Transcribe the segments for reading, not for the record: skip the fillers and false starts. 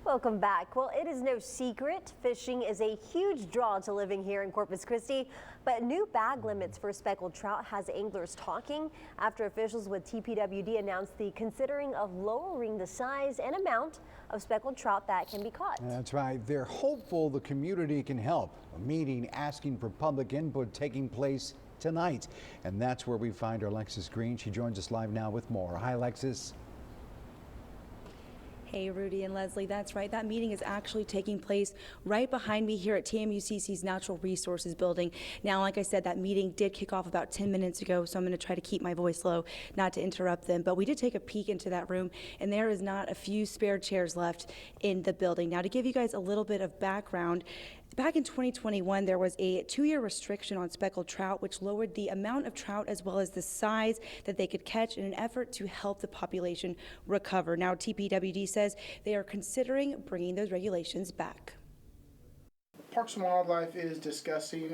Welcome back. Well, it is no secret fishing is a huge draw to living here in Corpus Christi, but new bag limits for speckled trout has anglers talking after officials with TPWD announced the considering of lowering the size and amount of speckled trout that can be caught. That's right. They're hopeful the community can help. A meeting asking for public input taking place tonight, and that's where we find our Alexis Green. She joins us live now with more. Hi, Alexis. Hey, Rudy and Leslie, that's right. That meeting is actually taking place right behind me here at TMUCC's Natural Resources Building. Now, like I said, that meeting did kick off about 10 minutes ago, so I'm going to try to keep my voice low, not to interrupt them. But we did take a peek into that room, and there is not a few spare chairs left in the building. Now, to give you guys a little bit of background, back in 2021, there was a 2-year restriction on speckled trout, which lowered the amount of trout as well as the size that they could catch in an effort to help the population recover. Now, TPWD says they are considering bringing those regulations back. Parks and Wildlife is discussing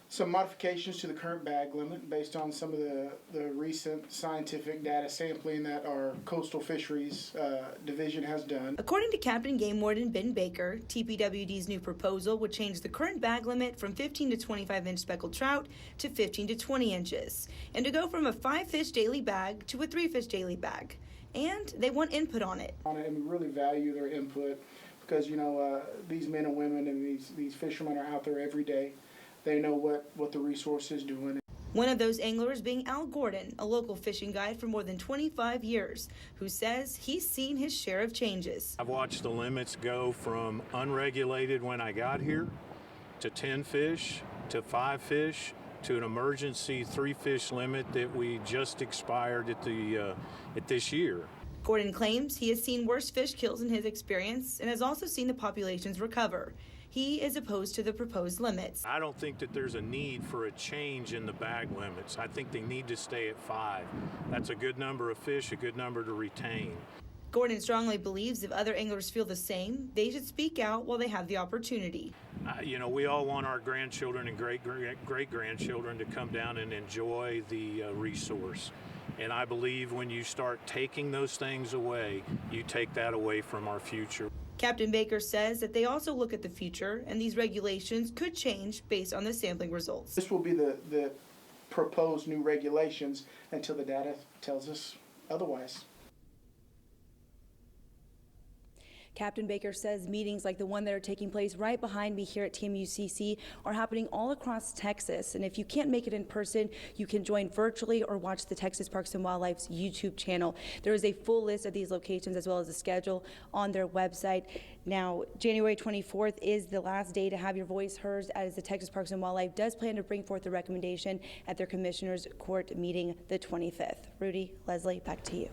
some modifications to the current bag limit based on some of the recent scientific data sampling that our Coastal Fisheries Division has done. According to Captain Game Warden Ben Baker, TPWD's new proposal would change the current bag limit from 15 to 25-inch speckled trout to 15 to 20 inches, and to go from a 5-fish daily bag to a 3-fish daily bag. And they want input on it. And we really value their input because, you know, these men and women and these fishermen are out there every day. They know what the resource is doing. One of those anglers being Al Gordon, a local fishing guide for more than 25 years, who says he's seen his share of changes. I've watched the limits go from unregulated when I got here to 10 fish to 5 fish to an emergency 3-fish limit that we just expired at this year. Gordon claims he has seen worse fish kills in his experience and has also seen the populations recover. He is opposed to the proposed limits. I don't think that there's a need for a change in the bag limits. I think they need to stay at 5. That's a good number of fish, a good number to retain. Gordon strongly believes if other anglers feel the same, they should speak out while they have the opportunity. You know, we all want our grandchildren and great-grandchildren to come down and enjoy the resource. And I believe when you start taking those things away, you take that away from our future. Captain Baker says that they also look at the future, and these regulations could change based on the sampling results. This will be the proposed new regulations until the data tells us otherwise. Captain Baker says meetings like the one that are taking place right behind me here at TMUCC are happening all across Texas. And if you can't make it in person, you can join virtually or watch the Texas Parks and Wildlife's YouTube channel. There is a full list of these locations as well as a schedule on their website. Now, January 24th is the last day to have your voice heard, as the Texas Parks and Wildlife does plan to bring forth a recommendation at their Commissioners Court meeting the 25th. Rudy, Leslie, back to you.